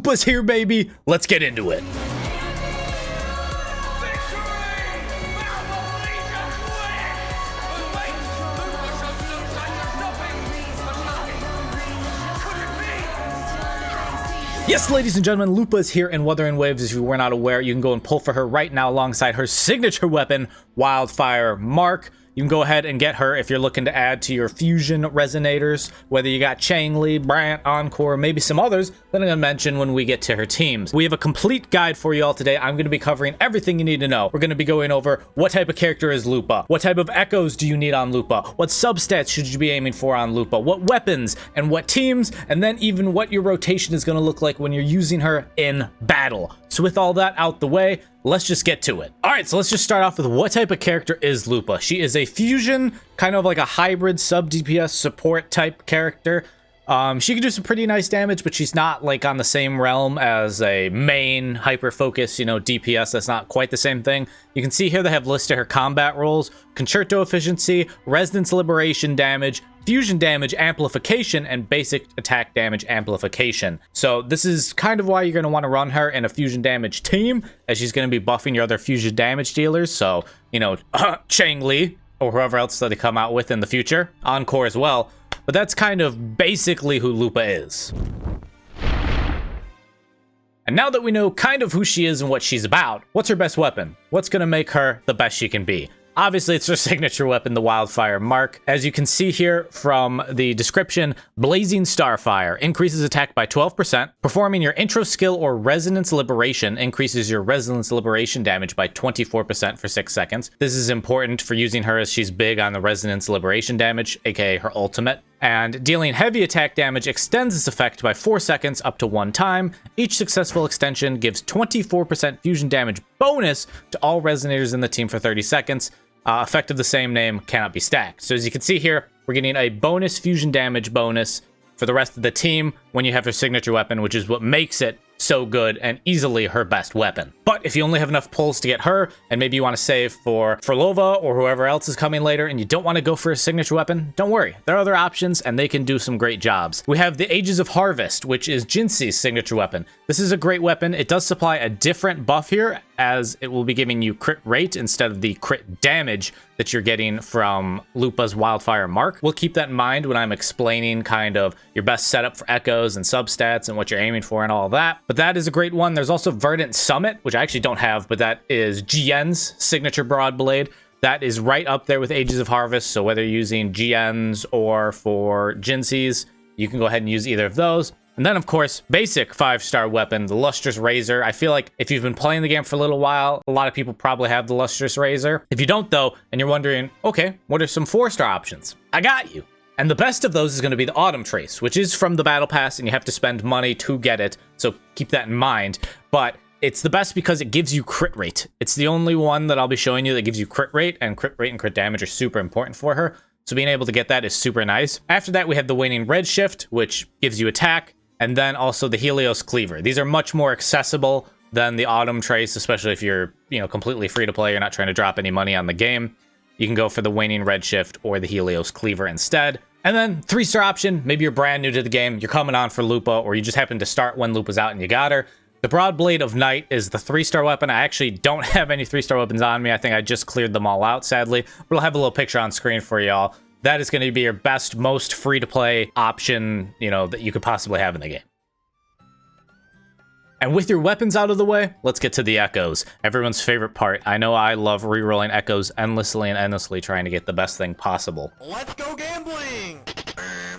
Lupa's here, baby. Let's get into it. Yes, ladies and gentlemen, Lupa is here in Wuthering Waves. If you were not aware, you can go and pull for her right now alongside her signature weapon, Wildfire Mark. You can go ahead and get her if you're looking to add to your fusion resonators, whether you got Changli, Brant, Encore, maybe some others that I'm going to mention when we get to her teams. We have a complete guide for you all today. I'm going to be covering everything you need to know. We're going to be going over what type of character is Lupa, what type of echoes do you need on Lupa, what substats should you be aiming for on Lupa, what weapons and what teams, and then even what your rotation is going to look like when you're using her in battle. So with all that out the way, let's just get to it. All right, so let's just start off with what type of character is Lupa. She is a fusion, kind of like a hybrid sub-DPS support type character. She can do some pretty nice damage, but she's not like on the same realm as a main hyper-focus, DPS. That's not quite the same thing. You can see here they have listed her combat roles: Concerto efficiency, resonance liberation damage, fusion damage amplification, and basic attack damage amplification. So this is kind of why you're going to want to run her in a fusion damage team, as she's going to be buffing your other fusion damage dealers. So, Changli, or whoever else that they come out with in the future, Encore as well. But that's kind of basically who Lupa is. And now that we know kind of who she is and what she's about, what's her best weapon? What's going to make her the best she can be? Obviously, it's her signature weapon, the Wildfire Mark. As you can see here from the description, Blazing Starfire increases attack by 12%. Performing your intro skill or Resonance Liberation increases your Resonance Liberation damage by 24% for 6 seconds. This is important for using her as she's big on the Resonance Liberation damage, aka her ultimate. And dealing heavy attack damage extends this effect by 4 seconds up to 1 time. Each successful extension gives 24% fusion damage bonus to all resonators in the team for 30 seconds. Effect of the same name cannot be stacked. So as you can see here, we're getting a bonus fusion damage bonus for the rest of the team when you have her signature weapon, which is what makes it so good and easily her best weapon. But if you only have enough pulls to get her, and maybe you want to save for Lova or whoever else is coming later, and you don't want to go for a signature weapon, don't worry. There are other options, and they can do some great jobs. We have the Ages of Harvest, which is Jinxi's signature weapon. This is a great weapon. It does supply a different buff here, as it will be giving you crit rate instead of the crit damage that you're getting from Lupa's Wildfire Mark. We'll keep that in mind when I'm explaining kind of your best setup for echoes and substats and what you're aiming for and all of that. But that is a great one. There's also Verdant Summit, which I actually don't have, but that is GN's signature broad blade. That is right up there with Ages of Harvest. So whether you're using GN's or for Jinxi's, you can go ahead and use either of those. And then, of course, basic 5-star weapon, the Lustrous Razor. I feel like if you've been playing the game for a little while, a lot of people probably have the Lustrous Razor. If you don't, though, and you're wondering, okay, what are some 4-star options? I got you. And the best of those is going to be the Autumn Trace, which is from the Battle Pass, and you have to spend money to get it. So keep that in mind. But it's the best because it gives you crit rate. It's the only one that I'll be showing you that gives you crit rate and crit damage are super important for her. So being able to get that is super nice. After that, we have the Waning Redshift, which gives you attack, and then also the Helios Cleaver. These are much more accessible than the Autumn Trace, especially if you're, completely free to play. You're not trying to drop any money on the game. You can go for the Waning Redshift or the Helios Cleaver instead. And then 3-star option, maybe you're brand new to the game, you're coming on for Lupa, or you just happen to start when Lupa's out and you got her. The Broad Blade of Night is the 3-star weapon. I actually don't have any 3-star weapons on me. I think I just cleared them all out, sadly. But I'll have a little picture on screen for y'all. That is going to be your best, most free-to-play option, that you could possibly have in the game. And with your weapons out of the way, let's get to the echoes. Everyone's favorite part. I know I love rerolling echoes endlessly and endlessly trying to get the best thing possible. Let's go gambling!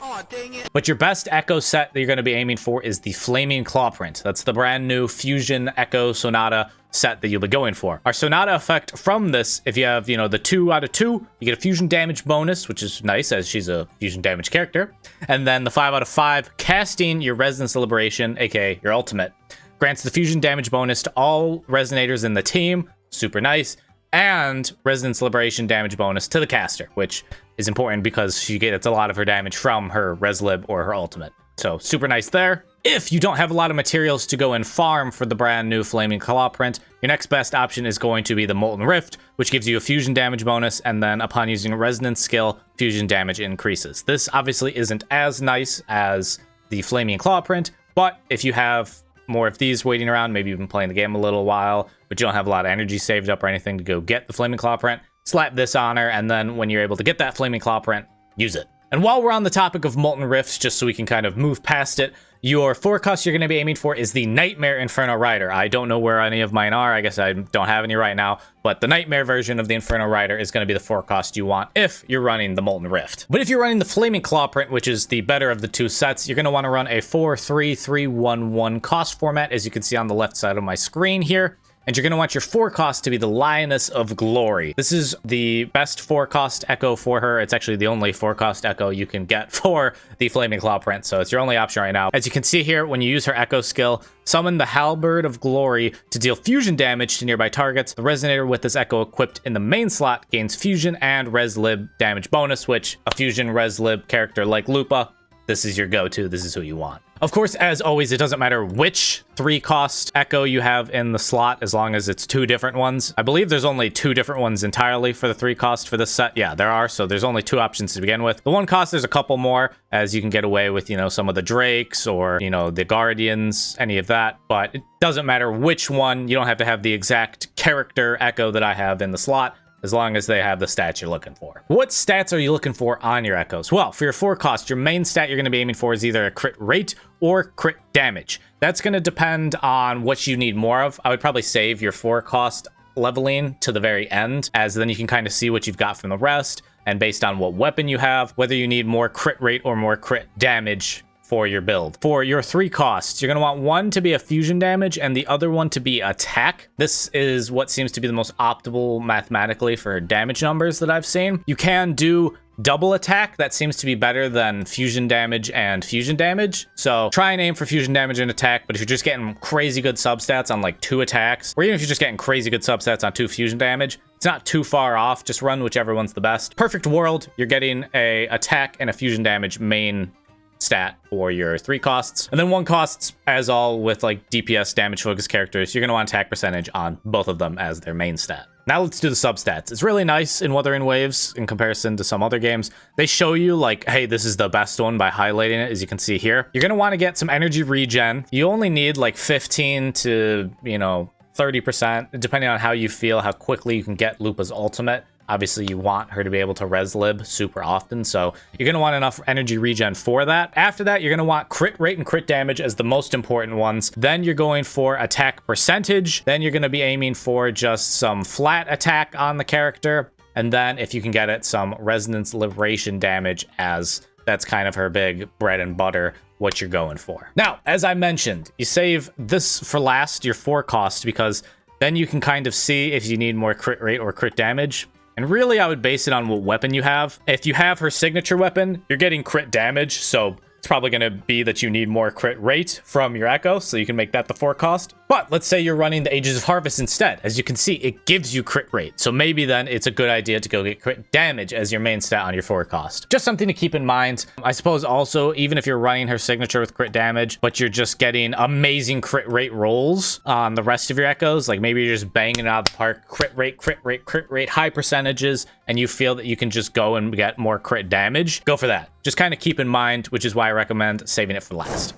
Aw, dang it. But your best echo set that you're going to be aiming for is the Flaming Clawprint. That's the brand new Fusion Echo Sonata set that you'll be going for. Our Sonata effect from this, if you have, the 2 out of 2, you get a fusion damage bonus, which is nice as she's a fusion damage character. And then the 5 out of 5, casting your Resonance Liberation, aka your ultimate, grants the fusion damage bonus to all resonators in the team, super nice, and Resonance Liberation damage bonus to the caster, which is important because she gets a lot of her damage from her Reslib or her ultimate. So super nice there. If you don't have a lot of materials to go and farm for the brand new Flaming Clawprint, your next best option is going to be the Molten Rift, which gives you a fusion damage bonus, and then upon using a resonance skill, fusion damage increases. This obviously isn't as nice as the Flaming Clawprint, but if you have more of these waiting around, maybe you've been playing the game a little while, but you don't have a lot of energy saved up or anything to go get the Flaming Claw print, slap this on her, and then when you're able to get that Flaming Claw print, use it. And while we're on the topic of Molten Rifts, just so we can kind of move past it, your forecast you're going to be aiming for is the Nightmare Inferno Rider. I don't know where any of mine are. I guess I don't have any right now, but the Nightmare version of the Inferno Rider is going to be the forecast you want if you're running the Molten Rift. But if you're running the Flaming Claw print, which is the better of the two sets, you're going to want to run a 4-3-3-1-1 cost format, as you can see on the left side of my screen here. And you're going to want your forecast to be the Lioness of Glory. This is the best forecast echo for her. It's actually the only forecast echo you can get for the Flaming Claw print, so it's your only option right now. As you can see here, when you use her echo skill, summon the Halberd of Glory to deal fusion damage to nearby targets. The resonator with this echo equipped in the main slot gains fusion and res lib damage bonus, which a fusion res lib character like Lupa, this is your go-to. This is who you want. Of course, as always, it doesn't matter which 3-cost echo you have in the slot, as long as it's 2 different ones. I believe there's only 2 different ones entirely for the 3-cost for this set. Yeah, there are. So there's only 2 options to begin with. The 1-cost, there's a couple more, as you can get away with, you know, some of the Drakes or, you know, the Guardians, any of that. But it doesn't matter which one. You don't have to have the exact character echo that I have in the slot, as long as they have the stats you're looking for. What stats are you looking for on your echoes? Well, for your forecast, your main stat you're going to be aiming for is either a crit rate or crit damage. That's going to depend on what you need more of. I would probably save your forecast leveling to the very end, as then you can kind of see what you've got from the rest, and based on what weapon you have, whether you need more crit rate or more crit damage for your build. For your 3 costs, you're going to want one to be a fusion damage and the other one to be attack. This is what seems to be the most optimal mathematically for damage numbers that I've seen. You can do double attack. That seems to be better than fusion damage and fusion damage. So try and aim for fusion damage and attack, but if you're just getting crazy good substats on like 2 attacks, or even if you're just getting crazy good substats on 2 fusion damage, it's not too far off. Just run whichever one's the best. Perfect world, you're getting a attack and a fusion damage main stat for your 3 costs, and then 1 costs, as all with like DPS damage focused characters, you're going to want attack percentage on both of them as their main stat. Now let's do the substats. It's really nice in Wuthering Waves in comparison to some other games. They show you like, hey, this is the best one by highlighting it, as you can see here. You're going to want to get some energy regen. You only need like 15 to, you know, 30%, depending on how you feel, how quickly you can get Lupa's ultimate. Obviously, you want her to be able to res lib super often, so you're going to want enough energy regen for that. After that, you're going to want crit rate and crit damage as the most important ones. Then you're going for attack percentage. Then you're going to be aiming for just some flat attack on the character. And then, if you can get it, some resonance liberation damage, as that's kind of her big bread and butter, what you're going for. Now, as I mentioned, you save this for last, your 4 cost, because then you can kind of see if you need more crit rate or crit damage. And really, I would base it on what weapon you have. If you have her signature weapon, you're getting crit damage, so it's probably going to be that you need more crit rate from your echo, so you can make that the 4 cost. But let's say you're running the Ages of Harvest instead. As you can see, it gives you crit rate, so maybe then it's a good idea to go get crit damage as your main stat on your 4 cost. Just something to keep in mind. I suppose also, even if you're running her signature with crit damage, but you're just getting amazing crit rate rolls on the rest of your echoes, like maybe you're just banging it out of the park, crit rate, high percentages, and you feel that you can just go and get more crit damage, go for that. Just kind of keep in mind, which is why I recommend saving it for last.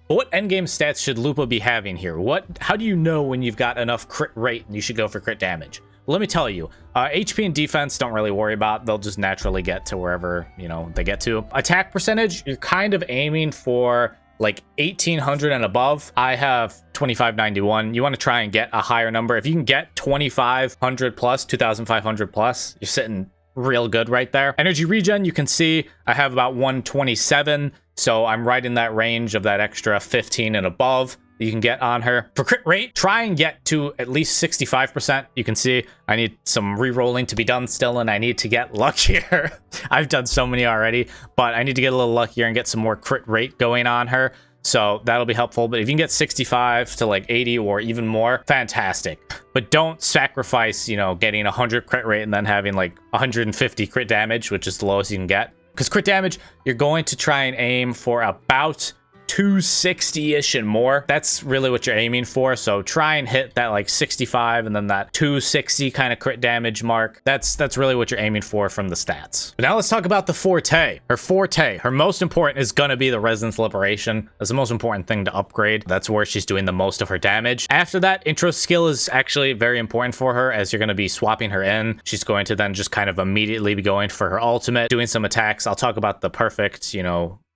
But what endgame stats should Lupa be having here? How do you know when you've got enough crit rate and you should go for crit damage? Well, let me tell you, HP and defense, don't really worry about. They'll just naturally get to wherever, you know, they get to. Attack percentage, you're kind of aiming for like 1800 and above. I have 2591. You want to try and get a higher number. If you can get 2500 plus, 2500 plus, you're sitting real good right there. Energy regen, you can see I have about 127, so I'm right in that range of that extra 15 and above that you can get on her. For crit rate, try and get to at least 65%. You can see I need some re-rolling to be done still, and I need to get luckier. I've done so many already, but I need to get a little luckier and get some more crit rate going on her. So that'll be helpful. But if you can get 65 to like 80 or even more, fantastic. But don't sacrifice, you know, getting 100 crit rate and then having like 150 crit damage, which is the lowest you can get. Because crit damage, you're going to try and aim for about 260-ish and more. That's really what you're aiming for. So try and hit that like 65 and then that 260 kind of crit damage mark. That's really what you're aiming for from the stats. But now let's talk about the forte. Her most important is gonna be the Resonance Liberation. That's the most important thing to upgrade. That's where she's doing the most of her damage. After that, intro skill is actually very important for her, as you're gonna be swapping her in. She's going to then just kind of immediately be going for her ultimate, doing some attacks. I'll talk about the perfect,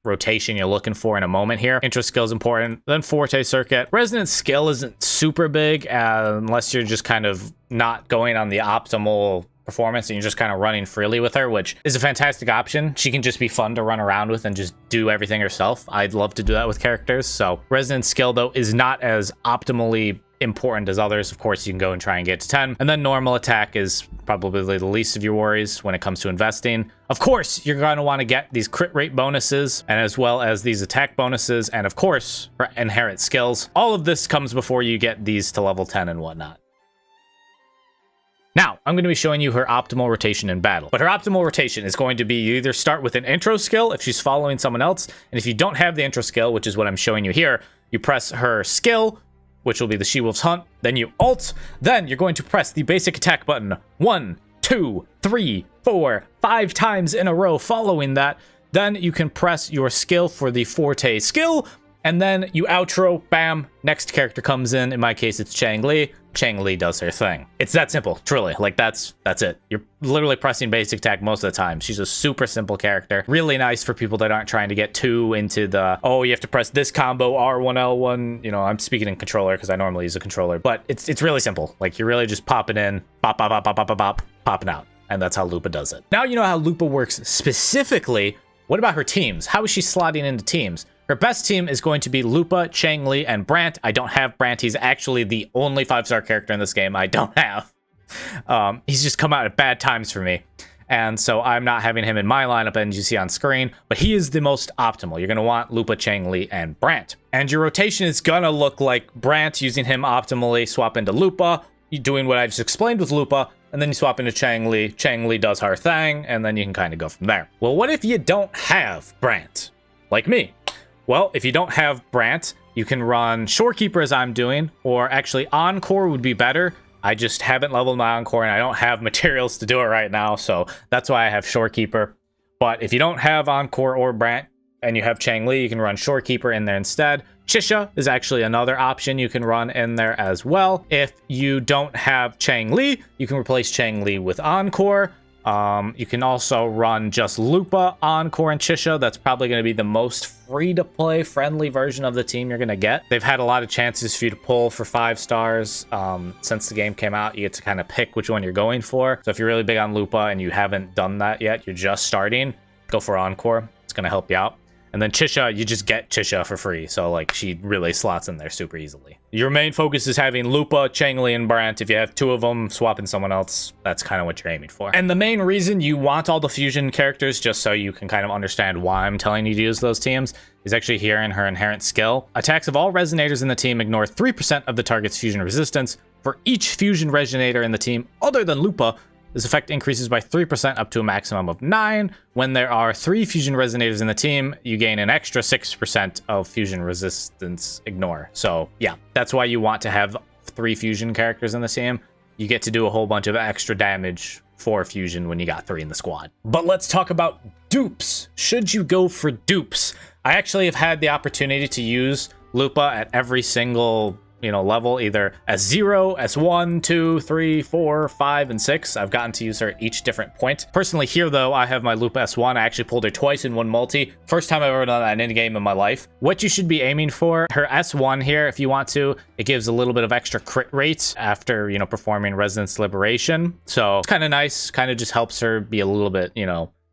rotation you're looking for in a moment here. Intro skill is important, then forte circuit. Resonance skill isn't super big unless you're just kind of not going on the optimal performance and you're just kind of running freely with her, which is a fantastic option. She can just be fun to run around with and just do everything herself. I'd love to do that with characters. So resonance skill though is not as optimally important as others. Of course, you can go and try and get to 10. And then normal attack is probably the least of your worries when it comes to investing. Of course, you're going to want to get these crit rate bonuses and as well as these attack bonuses. And of course, her inherent skills. All of this comes before you get these to level 10 and whatnot. Now, I'm going to be showing you her optimal rotation in battle. But her optimal rotation is going to be you either start with an intro skill if she's following someone else. And if you don't have the intro skill, which is what I'm showing you here, you press her skill, which will be the She-Wolf's Hunt. Then you ult. Then you're going to press the basic attack button 1, 2, 3, 4, 5 times in a row following that. Then you can press your skill for the forte skill. And then you outro, bam, next character comes in. In my case, it's Changli. Changli does her thing. It's that simple, truly. Like, that's it. You're literally pressing basic attack most of the time. She's a super simple character. Really nice for people that aren't trying to get too into the, oh, you have to press this combo, R1, L1. I'm speaking in controller because I normally use a controller. But it's really simple. Like, you're really just popping in, pop, pop, pop, pop, pop, pop, pop, popping out. And that's how Lupa does it. Now you know how Lupa works specifically. What about her teams? How is she slotting into teams? Her best team is going to be Lupa, Changli, and Brant. I don't have Brant. He's actually the only 5-star character in this game I don't have. He's just come out at bad times for me. And so I'm not having him in my lineup, as you see on screen. But he is the most optimal. You're going to want Lupa, Changli, and Brant. And your rotation is going to look like Brant, using him optimally, swap into Lupa, doing what I just explained with Lupa, and then you swap into Changli. Changli does her thing, and then you can kind of go from there. Well, what if you don't have Brant? Like me. Well, if you don't have Brant, you can run Shorekeeper as I'm doing, or actually Encore would be better. I just haven't leveled my Encore and I don't have materials to do it right now, so that's why I have Shorekeeper. But if you don't have Encore or Brant and you have Changli, you can run Shorekeeper in there instead. Chixia is actually another option you can run in there as well. If you don't have Changli, you can replace Changli with Encore. You can also run just Lupa, Encore, and Chixia. That's probably going to be the most free-to-play friendly version of the team you're going to get. They've had a lot of chances for you to pull for 5 stars. Since the game came out, you get to kind of pick which one you're going for. So if you're really big on Lupa and you haven't done that yet, you're just starting, go for Encore. It's going to help you out. And then Chixia, you just get Chixia for free. So, like, she really slots in there super easily. Your main focus is having Lupa, Changli, and Brant. If you have 2 of them, swapping someone else, that's kind of what you're aiming for. And the main reason you want all the fusion characters, just so you can kind of understand why I'm telling you to use those teams, is actually here in her inherent skill. Attacks of all resonators in the team ignore 3% of the target's fusion resistance. For each fusion resonator in the team other than Lupa, this effect increases by 3% up to a maximum of 9. When there are 3 fusion resonators in the team, you gain an extra 6% of fusion resistance ignore. So yeah, that's why you want to have 3 fusion characters in the team. You get to do a whole bunch of extra damage for fusion when you got 3 in the squad. But let's talk about dupes. Should you go for dupes? I actually have had the opportunity to use Lupa at every single level, either S0, S1, 2, 3, 4, 5, and 6. I've gotten to use her at each different point. Personally here, though, I have my Lupa S1. I actually pulled her twice in one multi. First time I've ever done that in any game in my life. What you should be aiming for, her S1 here, if you want to, it gives a little bit of extra crit rate after, performing Resonance Liberation. So it's kind of nice, kind of just helps her be a little bit,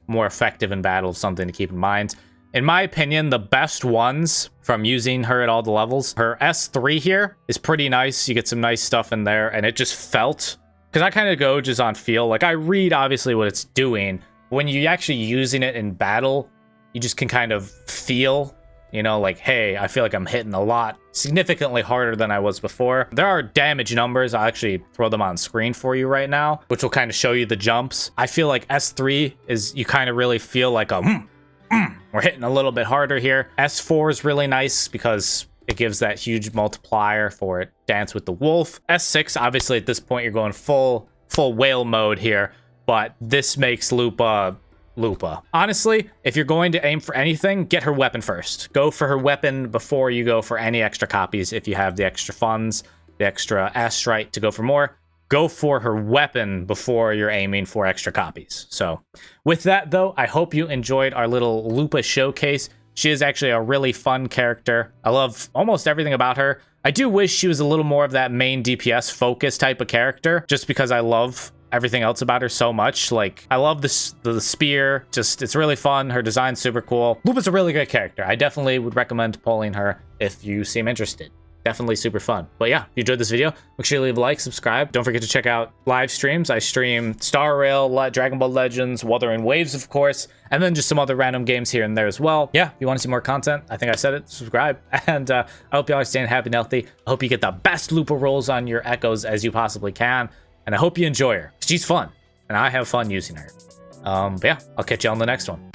more effective in battle, something to keep in mind. In my opinion, the best ones from using her at all the levels, her S3 here is pretty nice. You get some nice stuff in there, and it just felt, because I kind of go just on feel. Like, I read obviously what it's doing. When you're actually using it in battle, you just can kind of feel, like, hey, I feel like I'm hitting a lot, significantly harder than I was before. There are damage numbers. I'll actually throw them on screen for you right now, which will kind of show you the jumps. I feel like S3 is, you kind of really feel like a we're hitting a little bit harder here. S4 is really nice because it gives that huge multiplier for it. Dance with the Wolf. S6, obviously at this point you're going full whale mode here, but this makes Lupa. Honestly, if you're going to aim for anything, get her weapon first. Go for her weapon before you go for any extra copies. If you have the extra funds, the extra astrite to go for more, go for her weapon before you're aiming for extra copies. So with that though, I hope you enjoyed our little Lupa showcase. She is actually a really fun character. I love almost everything about her. I do wish she was a little more of that main DPS focus type of character, just because I love everything else about her so much. Like, I love the spear. Just, it's really fun. Her design's super cool. Lupa's a really good character. I definitely would recommend pulling her if you seem interested. Definitely super fun. But yeah, if you enjoyed this video, make sure you leave a like, subscribe. Don't forget to check out live streams. I stream Star Rail, Dragon Ball Legends, Wuthering Waves, of course, and then just some other random games here and there as well. Yeah, if you want to see more content, I think I said it, subscribe. And I hope y'all are staying happy and healthy. I hope you get the best Lupa rolls on your echoes as you possibly can. And I hope you enjoy her. She's fun, and I have fun using her. But yeah, I'll catch you on the next one.